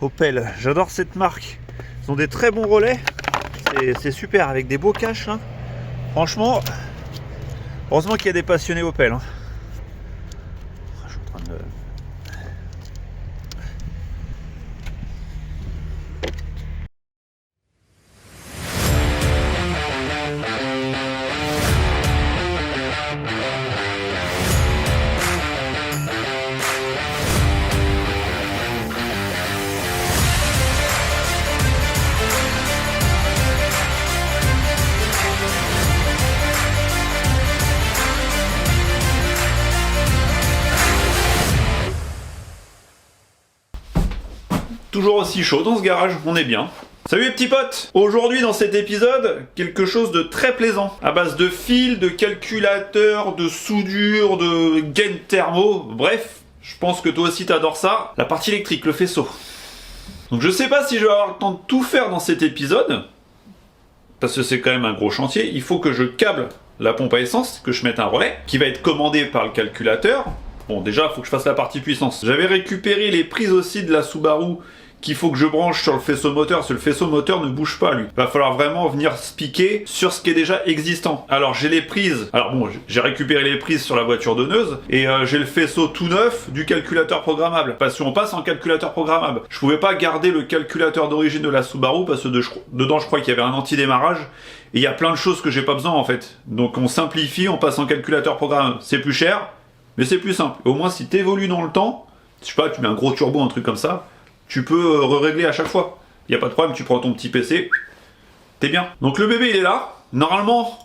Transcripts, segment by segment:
Opel. J'adore cette marque. Ils ont des très bons relais. C'est super avec des beaux caches. Hein. Franchement, heureusement qu'il y a des passionnés Opel. Hein. Je suis en train de... Toujours aussi chaud dans ce garage, on est bien. Salut les petits potes! Aujourd'hui dans cet épisode, quelque chose de très plaisant. À base de fils, de calculateurs, de soudure, de gaines thermo, bref, je pense que toi aussi t'adores ça. La partie électrique, le faisceau. Donc je sais pas si je vais avoir le temps de tout faire dans cet épisode, parce que c'est quand même un gros chantier. Il faut que je câble la pompe à essence, que je mette un relais, qui va être commandé par le calculateur. Bon déjà, il faut que je fasse la partie puissance. J'avais récupéré les prises aussi de la Subaru qu'il faut que je branche sur le faisceau moteur, parce que le faisceau moteur ne bouge pas lui. Va falloir vraiment venir se piquer sur ce qui est déjà existant. Alors j'ai les prises, alors bon, j'ai récupéré les prises sur la voiture donneuse, et j'ai le faisceau tout neuf du calculateur programmable, parce qu'on passe en calculateur programmable. Je pouvais pas garder le calculateur d'origine de la Subaru, parce que dedans je crois qu'il y avait un anti-démarrage, et il y a plein de choses que j'ai pas besoin en fait. Donc on simplifie, on passe en calculateur programmable. C'est plus cher, mais c'est plus simple. Au moins si t'évolues dans le temps, je sais pas, tu mets un gros turbo, un truc comme ça, tu peux régler à chaque fois. Il n'y a pas de problème, tu prends ton petit PC, t'es bien. Donc le bébé il est là. Normalement,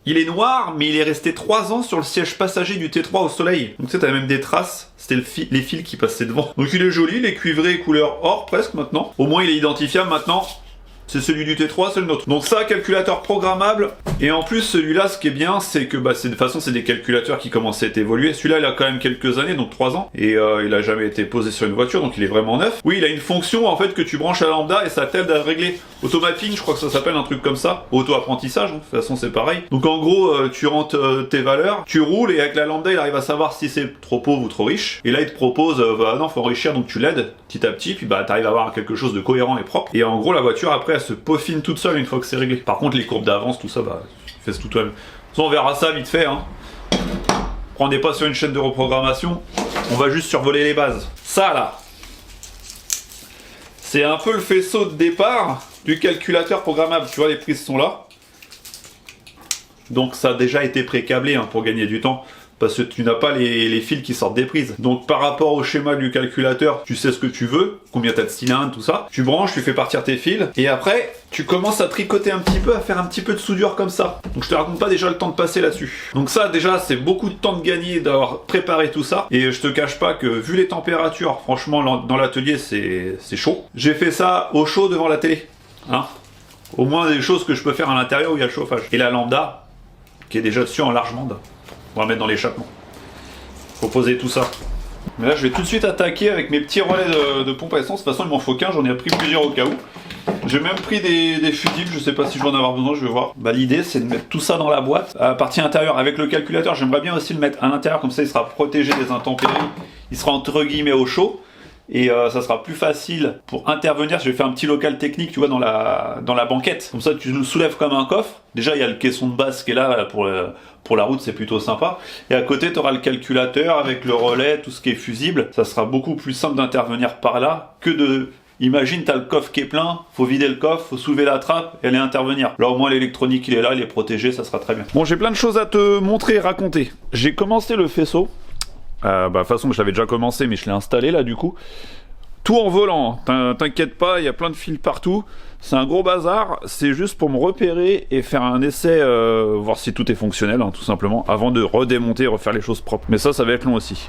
il est noir, mais il est resté 3 ans sur le siège passager du T3 au soleil. Donc tu sais, t'as même des traces, c'était les fils qui passaient devant. Donc il est joli, il est cuivré couleur or presque maintenant. Au moins il est identifiable maintenant. C'est celui du T3, c'est le nôtre. Donc ça, calculateur programmable. Et en plus, celui-là, ce qui est bien, c'est que de toute façon, c'est des calculateurs qui commencent à être évolués. Celui-là, il a quand même quelques années, donc 3 ans. Et il a jamais été posé sur une voiture, donc il est vraiment neuf. Oui, il a une fonction, en fait, que tu branches à lambda et ça t'aide à régler. Automapping, je crois que ça s'appelle un truc comme ça. Auto-apprentissage, hein. De toute façon, c'est pareil. Donc en gros, tu rentres tes valeurs, tu roules et avec la lambda, il arrive à savoir si c'est trop pauvre ou trop riche. Et là, il te propose, non, faut enrichir, donc tu l'aides petit à petit, puis t'arrives à avoir quelque chose de cohérent et propre. Et en gros, la voiture, après, elle se peaufine toute seule une fois que c'est réglé. Par contre, les courbes d'avance, tout ça, fais tout toi-même. On verra ça vite fait. Hein. On n'est pas sur une chaîne de reprogrammation, on va juste survoler les bases. Ça là, c'est un peu le faisceau de départ du calculateur programmable. Tu vois, les prises sont là. Donc ça a déjà été pré-câblé hein, pour gagner du temps. Parce que tu n'as pas les fils qui sortent des prises. Donc par rapport au schéma du calculateur, tu sais ce que tu veux, combien tu as de cylindres, tout ça. Tu branches, tu fais partir tes fils, et après, tu commences à tricoter un petit peu, à faire un petit peu de soudure comme ça. Donc je te raconte pas déjà le temps de passer là-dessus. Donc ça déjà, c'est beaucoup de temps de gagner d'avoir préparé tout ça. Et je te cache pas que vu les températures, franchement, dans l'atelier, c'est chaud. J'ai fait ça au chaud devant la télé. Hein, au moins des choses que je peux faire à l'intérieur où il y a le chauffage. Et la lambda, qui est déjà dessus en large bande. On va mettre dans l'échappement. Faut poser tout ça. Mais là, je vais tout de suite attaquer avec mes petits relais de pompe à essence. De toute façon, il m'en faut qu'un. J'en ai pris plusieurs au cas où. J'ai même pris des fusibles. Je sais pas si je vais en avoir besoin. Je vais voir. L'idée, c'est de mettre tout ça dans la boîte. À la partie intérieure, avec le calculateur, j'aimerais bien aussi le mettre à l'intérieur. Comme ça, il sera protégé des intempéries. Il sera entre guillemets au chaud. Et ça sera plus facile pour intervenir. Je vais faire un petit local technique, tu vois, dans la banquette. Comme ça, tu le soulèves comme un coffre. Déjà, il y a le caisson de base qui est là pour la route, c'est plutôt sympa. Et à côté, tu auras le calculateur avec le relais, tout ce qui est fusible. Ça sera beaucoup plus simple d'intervenir par là que de... Imagine, tu as le coffre qui est plein, faut vider le coffre, faut soulever la trappe et aller intervenir. Là, au moins, l'électronique, il est là, il est protégé, ça sera très bien. Bon, j'ai plein de choses à te montrer et raconter. J'ai commencé le faisceau. De toute façon, je l'avais déjà commencé, mais je l'ai installé là, du coup. Tout en volant, t'inquiète pas, il y a plein de fils partout. C'est un gros bazar, c'est juste pour me repérer et faire un essai, voir si tout est fonctionnel, hein, tout simplement, avant de redémonter et refaire les choses propres. Mais ça va être long aussi.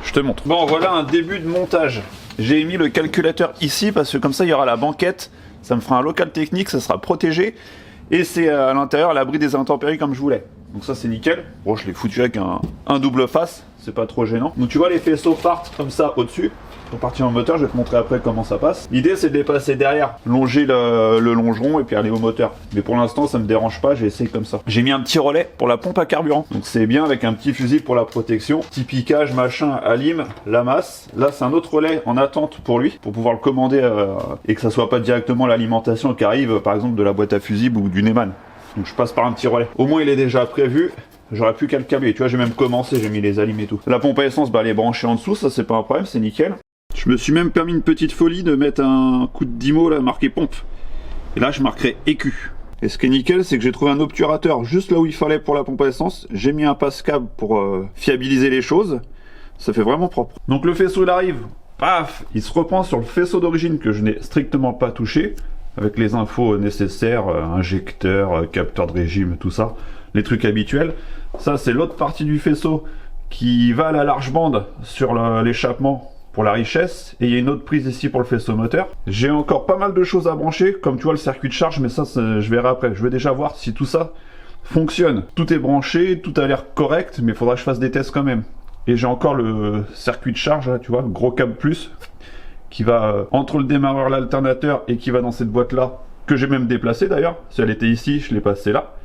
Je te montre. Bon, voilà un début de montage. J'ai mis le calculateur ici, parce que comme ça, il y aura la banquette. Ça me fera un local technique, ça sera protégé. Et c'est à l'intérieur, à l'abri des intempéries comme je voulais. Donc ça, c'est nickel. Bon, je l'ai foutu avec un double face, c'est pas trop gênant. Donc tu vois, les faisceaux partent comme ça au-dessus. Pour partir en moteur, je vais te montrer après comment ça passe. L'idée c'est de les passer derrière, longer le longeron et puis aller au moteur. Mais pour l'instant ça me dérange pas, j'ai essayé comme ça. J'ai mis un petit relais pour la pompe à carburant. Donc c'est bien avec un petit fusible pour la protection. Petit piquage, machin, à lime, la masse. Là c'est un autre relais en attente pour lui, pour pouvoir le commander et que ça soit pas directement l'alimentation qui arrive par exemple de la boîte à fusible ou du Neyman. Donc je passe par un petit relais. Au moins il est déjà prévu. J'aurais plus qu'à le câbler. Tu vois, j'ai même commencé, j'ai mis les alimes et tout. La pompe à essence, bah elle est branchée en dessous, ça c'est pas un problème, c'est nickel. Je me suis même permis une petite folie de mettre un coup de 10 mots là marqué pompe. Et là je marquerai écu. Et ce qui est nickel, c'est que j'ai trouvé un obturateur juste là où il fallait pour la pompe à essence. J'ai mis un passe-câble pour fiabiliser les choses. Ça fait vraiment propre. Donc le faisceau il arrive, paf, il se reprend sur le faisceau d'origine que je n'ai strictement pas touché. Avec les infos nécessaires, injecteur, capteur de régime, tout ça. Les trucs habituels. Ça c'est l'autre partie du faisceau qui va à la large bande sur l'échappement pour la richesse, et il y a une autre prise ici pour le faisceau moteur. J'ai encore pas mal de choses à brancher, comme tu vois le circuit de charge, mais ça je verrai après. Je vais déjà voir si tout ça fonctionne. Tout est branché, tout a l'air correct, mais il faudra que je fasse des tests quand même. Et j'ai encore le circuit de charge, là, tu vois, le gros câble plus, qui va entre le démarreur, l'alternateur, et qui va dans cette boîte là, que j'ai même déplacée d'ailleurs. Si elle était ici, je l'ai passée là.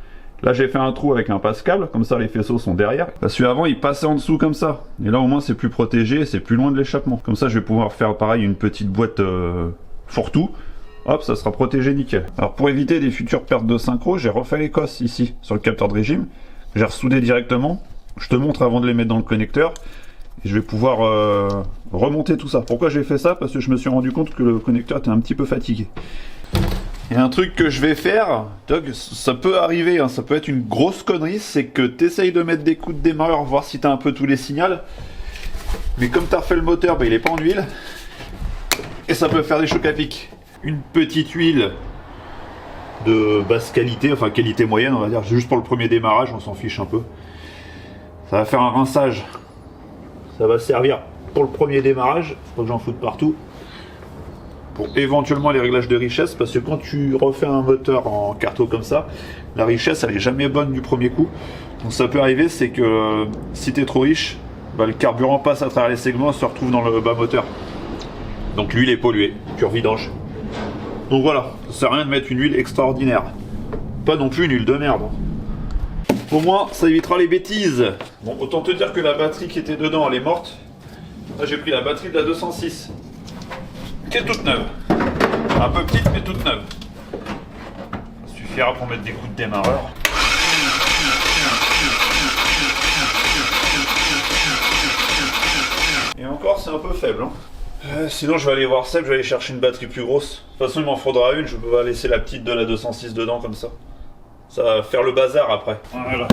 Là j'ai fait un trou avec un passe-câble, comme ça les faisceaux sont derrière. Parce qu'avant il passait en dessous comme ça. Et là au moins c'est plus protégé, c'est plus loin de l'échappement. Comme ça je vais pouvoir faire pareil une petite boîte fourre-tout. Hop, ça sera protégé nickel. Alors pour éviter des futures pertes de synchro, j'ai refait les cosses ici, sur le capteur de régime. J'ai ressoudé directement. Je te montre avant de les mettre dans le connecteur. Et je vais pouvoir remonter tout ça. Pourquoi j'ai fait ça? Parce que je me suis rendu compte que le connecteur était un petit peu fatigué. Et un truc que je vais faire, ça peut arriver, hein, ça peut être une grosse connerie, c'est que tu essayes de mettre des coups de démarreur, voir si tu as un peu tous les signaux. Mais comme tu as refait le moteur, bah, il est pas en huile. Et ça peut faire des chocs à pic. Une petite huile de basse qualité, enfin qualité moyenne on va dire, juste pour le premier démarrage, on s'en fiche un peu. Ça va faire un rinçage. Ça va servir pour le premier démarrage, faut que j'en foute partout. Pour éventuellement les réglages de richesse, parce que quand tu refais un moteur en carto comme ça, la richesse elle est jamais bonne du premier coup. Donc ça peut arriver, c'est que si tu es trop riche, bah, le carburant passe à travers les segments et se retrouve dans le bas moteur. Donc l'huile est polluée, tu revidanges. Donc voilà, ça sert à rien de mettre une huile extraordinaire. Pas non plus une huile de merde. Au moins ça évitera les bêtises. Bon, autant te dire que la batterie qui était dedans elle est morte. Là j'ai pris la batterie de la 206. Qui est toute neuve. Un peu petite mais toute neuve. Ça suffira pour mettre des coups de démarreur. Et encore c'est un peu faible. Hein. Sinon je vais aller voir Seb, je vais aller chercher une batterie plus grosse. De toute façon il m'en faudra une, je peux pas laisser la petite de la 206 dedans comme ça. Ça va faire le bazar après. Voilà.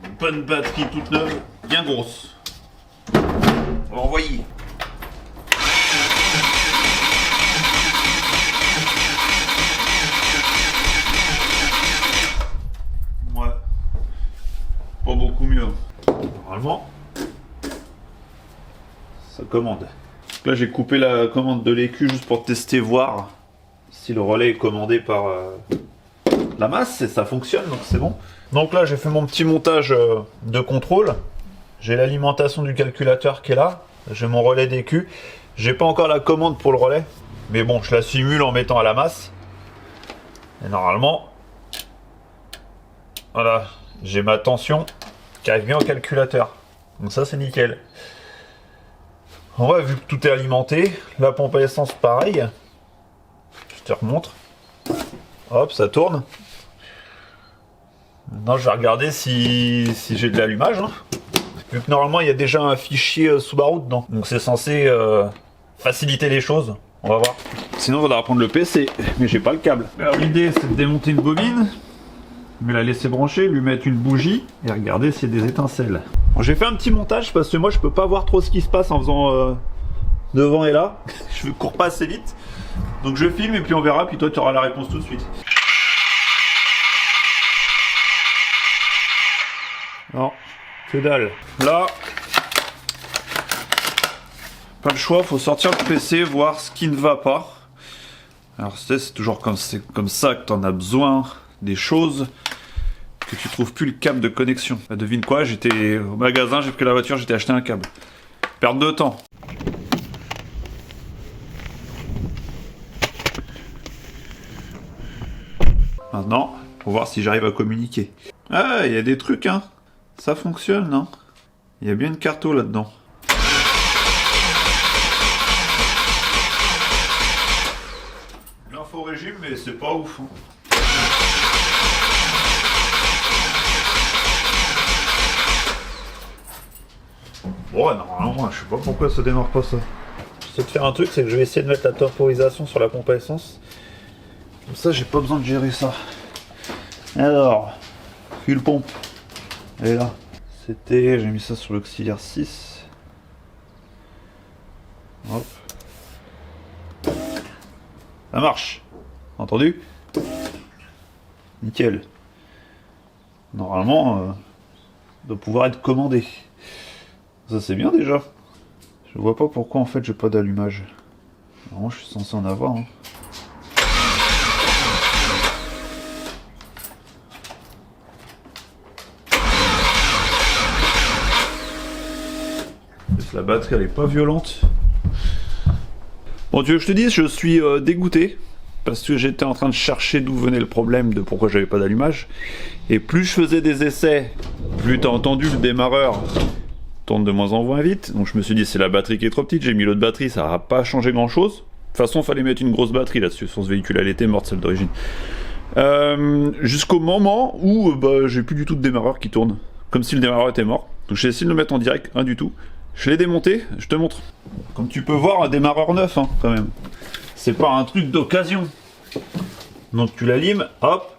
Une bonne batterie toute neuve, bien grosse. On va envoyer. Ouais. Pas beaucoup mieux. Normalement, ça commande. Là j'ai coupé la commande de l'écu juste pour tester, voir si le relais est commandé par la masse, et ça fonctionne, donc c'est bon. Donc là j'ai fait mon petit montage de contrôle. J'ai l'alimentation du calculateur qui est là. J'ai mon relais d'écu. J'ai pas encore la commande pour le relais, mais bon, je la simule en mettant à la masse. Et normalement, voilà, j'ai ma tension qui arrive bien au calculateur. Donc ça c'est nickel. En vrai, vu que tout est alimenté, la pompe à essence pareil. Je te remontre. Hop, ça tourne. Maintenant je vais regarder si j'ai de l'allumage. Hein. Vu que normalement il y a déjà un fichier Subaru dedans. Donc c'est censé faciliter les choses. On va voir. Sinon il faudra prendre le PC, mais j'ai pas le câble. Alors l'idée c'est de démonter une bobine, mais la laisser brancher, lui mettre une bougie et regarder s'il y a des étincelles. Bon, j'ai fait un petit montage parce que moi je peux pas voir trop ce qui se passe en faisant devant et là. Je cours pas assez vite. Donc je filme et puis on verra, puis toi tu auras la réponse tout de suite. Non, que dalle. Là, pas le choix, faut sortir le PC, voir ce qui ne va pas. Alors c'est toujours comme ça que tu en as besoin, des choses que tu trouves plus le câble de connexion. Bah, devine quoi, j'étais au magasin, j'ai pris la voiture, j'étais acheté un câble. Perte de temps. Maintenant, pour voir si j'arrive à communiquer. Ah, il y a des trucs, hein. Ça fonctionne, non? Il y a bien une carto là-dedans. L'info régime, mais c'est pas ouf. Hein. Bon, normalement, je sais pas pourquoi ça démarre pas ça. J'essaie de faire un truc, c'est que je vais essayer de mettre la temporisation sur la pompe à essence. Comme ça, j'ai pas besoin de gérer ça. Alors, fuel pompe. Elle est là. C'était, j'ai mis ça sur l'auxiliaire 6. Hop. Ça marche. Entendu? Nickel. Normalement, doit pouvoir être commandé. Ça c'est bien déjà. Je vois pas pourquoi en fait j'ai pas d'allumage. Normalement je suis censé en avoir. Hein. La batterie elle est pas violente. Bon tu veux que je te dise, je suis dégoûté. Parce que j'étais en train de chercher d'où venait le problème de pourquoi j'avais pas d'allumage. Et plus je faisais des essais, plus t'as entendu le démarreur tourne de moins en moins vite. Donc je me suis dit c'est la batterie qui est trop petite, j'ai mis l'autre batterie, ça n'a pas changé grand chose. De toute façon il fallait mettre une grosse batterie là-dessus, sur ce véhicule elle était morte celle d'origine. Jusqu'au moment où j'ai plus du tout de démarreur qui tourne. Comme si le démarreur était mort. Donc j'ai essayé de le mettre en direct, rien du tout. Je l'ai démonté, je te montre. Comme tu peux voir, un démarreur neuf hein, quand même. C'est pas un truc d'occasion. Donc tu l'allumes, hop.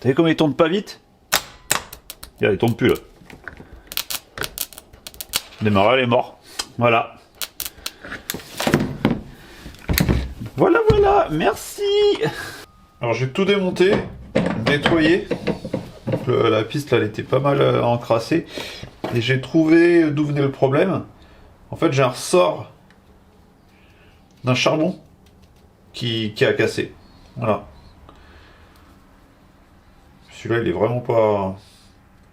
T'as vu comment il tourne pas vite? Regarde, il tourne plus là. Le démarreur il est mort. Voilà. Voilà, merci. Alors j'ai tout démonté, nettoyé. Donc, la piste là, elle était pas mal encrassée. Et j'ai trouvé d'où venait le problème. En fait j'ai un ressort d'un charbon qui a cassé. Voilà. Celui-là il est vraiment pas...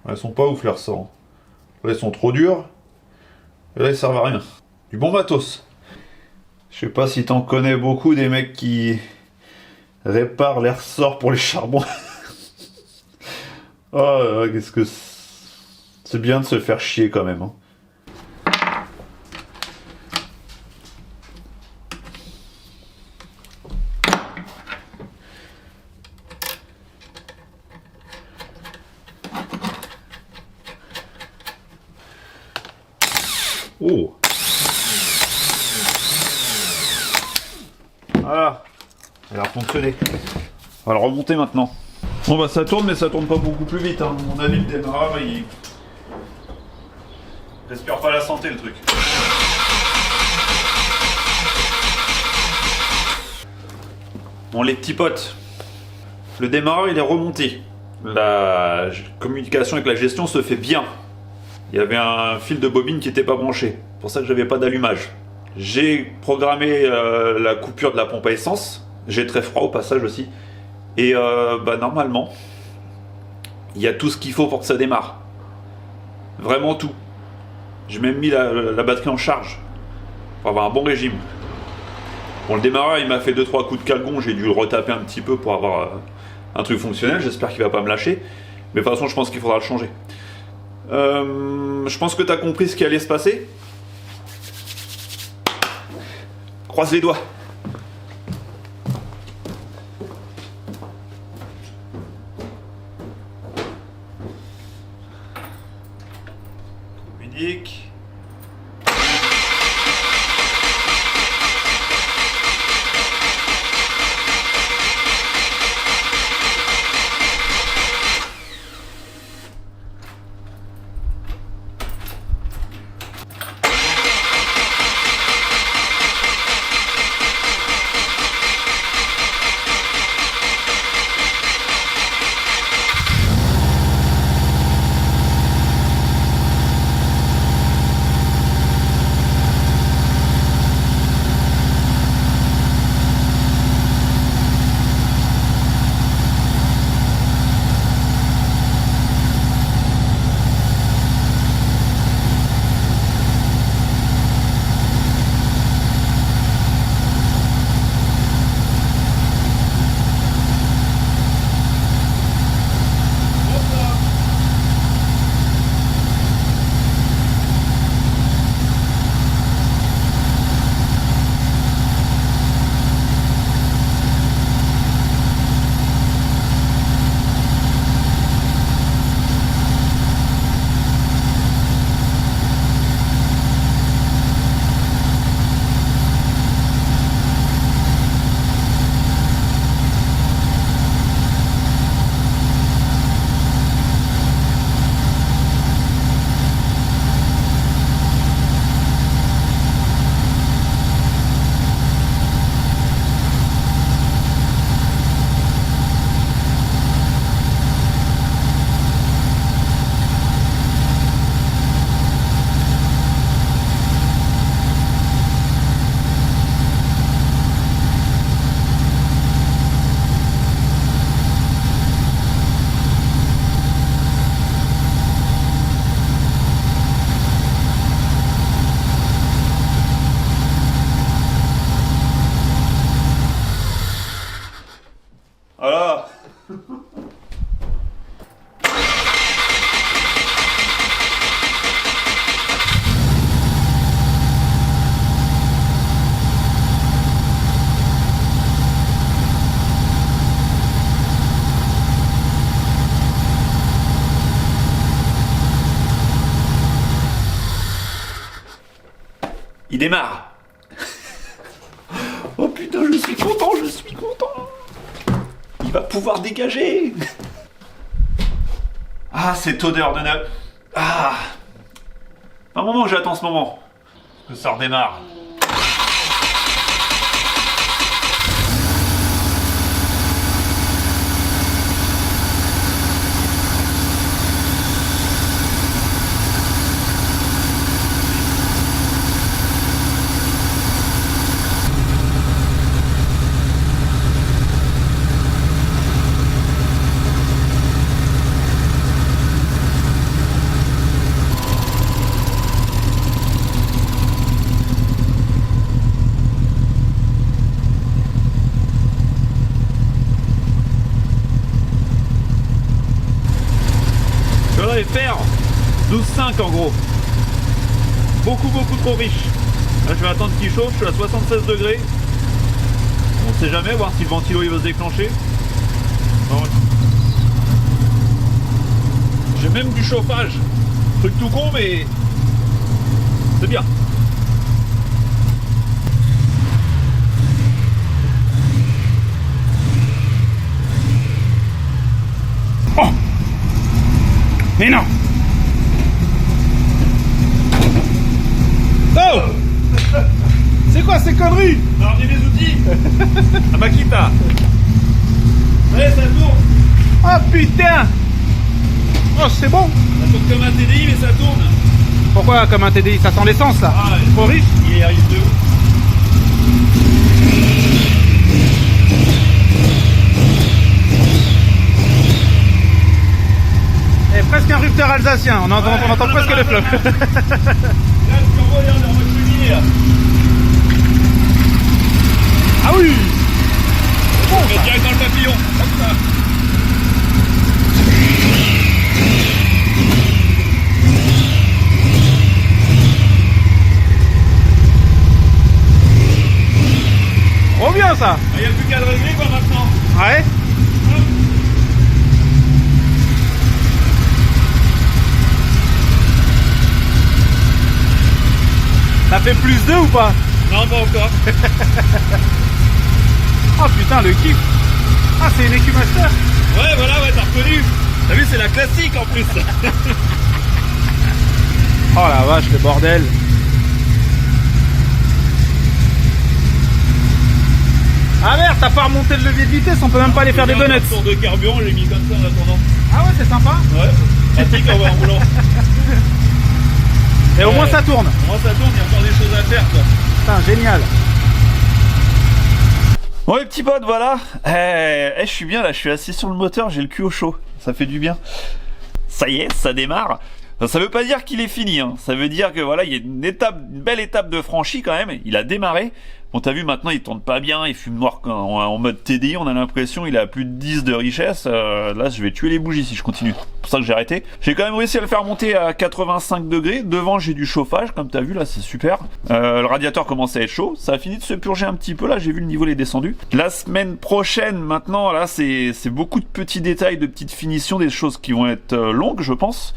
Elles sont pas ouf les ressorts. Là ils sont trop durs. Et là ils servent à rien. Du bon matos. Je sais pas si t'en connais beaucoup des mecs qui réparent les ressorts pour les charbons. Oh, qu'est-ce que c'est bien de se faire chier quand même. Hein. Oh. Voilà. Elle a fonctionné. On va le remonter maintenant. Bon bah ça tourne mais ça tourne pas beaucoup plus vite. Hein. À mon avis le démarreur il respire pas la santé le truc. Bon les petits potes. Le démarreur il est remonté. La communication avec la gestion se fait bien. Il y avait un fil de bobine qui n'était pas branché. C'est pour ça que j'avais pas d'allumage. J'ai programmé la coupure de la pompe à essence. J'ai très froid au passage aussi. Et normalement, il y a tout ce qu'il faut pour que ça démarre. Vraiment tout. J'ai même mis la batterie en charge. Pour avoir un bon régime. Bon, le démarreur, il m'a fait 2-3 coups de calgon. J'ai dû le retaper un petit peu pour avoir un truc fonctionnel. J'espère qu'il va pas me lâcher. Mais de toute façon, je pense qu'il faudra le changer. Je pense que tu as compris ce qui allait se passer. Croise les doigts. Communique. Il démarre. Oh putain, je suis content, je suis content. Il va pouvoir dégager. Ah, cette odeur de neuf. Ah. Un moment, j'attends ce moment. Que ça redémarre. Je vais faire 12,5 en gros. Beaucoup trop riche. Là je vais attendre qu'il chauffe, je suis à 76 degrés. On sait jamais, voir si le ventilo il va se déclencher. Bon. J'ai même du chauffage. Truc tout con mais c'est bien. Oh! Mais non! Oh! C'est quoi ces conneries? On a ramené des outils. À Makita. Allez, ça tourne. Oh putain! Oh c'est bon! Ça tourne comme un TDI mais ça tourne. Pourquoi comme un TDI? Ça sent l'essence là? Ah, Trop riche? Il arrive de ouf. Presque un rupteur alsacien, on entend presque le flop. Là, le turbo, il est en mode cheminée. Ah oui! Bon, on va direct dans le papillon. Comme ça. Trop bien ça! Il n'y a plus qu'à le régler quoi maintenant. Ouais? Ça fait plus 2 ou pas? Non, pas encore. Oh putain, le kiff! Ah, c'est une EQ-Master? Ouais, voilà, ouais, t'as reconnu. T'as vu, c'est la classique en plus. Oh la vache, le bordel! Ah merde, t'as pas remonté le levier de vitesse, on peut même pas aller faire des donuts. Tour de carburant, j'ai mis comme ça en attendant. Ah ouais, c'est sympa. Ouais, pratique en roulant. Et au moins ça tourne. Au moins ça tourne, il y a encore des choses à faire quoi. Putain, génial. Bon les petits potes, voilà. Je suis bien là, je suis assis sur le moteur, j'ai le cul au chaud. Ça fait du bien. Ça y est, ça démarre. Ça veut pas dire qu'il est fini, hein. Ça veut dire que voilà, il y a une belle étape de franchie quand même. Il a démarré. Bon, t'as vu, maintenant il tourne pas bien, il fume noir en mode TDI, on a l'impression il a plus de 10 de richesse. Là, je vais tuer les bougies si je continue. C'est pour ça que j'ai arrêté. J'ai quand même réussi à le faire monter à 85 degrés. Devant, j'ai du chauffage, comme t'as vu, là, c'est super. Le radiateur commence à être chaud. Ça a fini de se purger un petit peu, là, j'ai vu le niveau, il est descendu. La semaine prochaine, maintenant, là, c'est beaucoup de petits détails, de petites finitions, des choses qui vont être longues, je pense.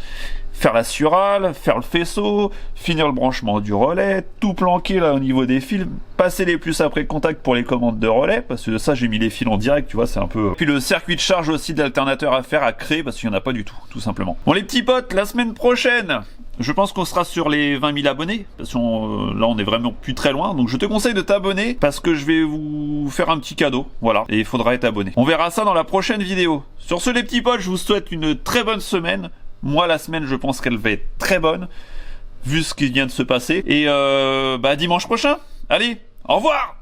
Faire la surale, faire le faisceau, finir le branchement du relais, tout planquer là au niveau des fils, passer les plus après contact pour les commandes de relais, parce que ça j'ai mis les fils en direct, tu vois, c'est un peu... Puis le circuit de charge aussi d'alternateur à faire, à créer, parce qu'il n'y en a pas du tout, tout simplement. Bon les petits potes, la semaine prochaine, je pense qu'on sera sur les 20 000 abonnés, parce que là on est vraiment plus très loin, donc je te conseille de t'abonner, parce que je vais vous faire un petit cadeau, voilà, et il faudra être abonné. On verra ça dans la prochaine vidéo. Sur ce les petits potes, je vous souhaite une très bonne semaine. Moi, la semaine, je pense qu'elle va être très bonne, vu ce qui vient de se passer. Et dimanche prochain. Allez, au revoir!